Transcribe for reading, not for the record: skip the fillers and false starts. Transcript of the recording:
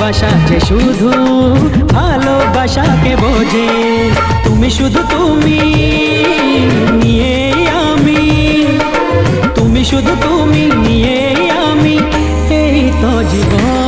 ভালোবাসা যে শুধু ভালোবাসাকে বোঝে। তুমি শুধু তুমি, নিয়ে আমি, তুমি শুধু তুমি, নিয়ে আমি, এই তো জীবন।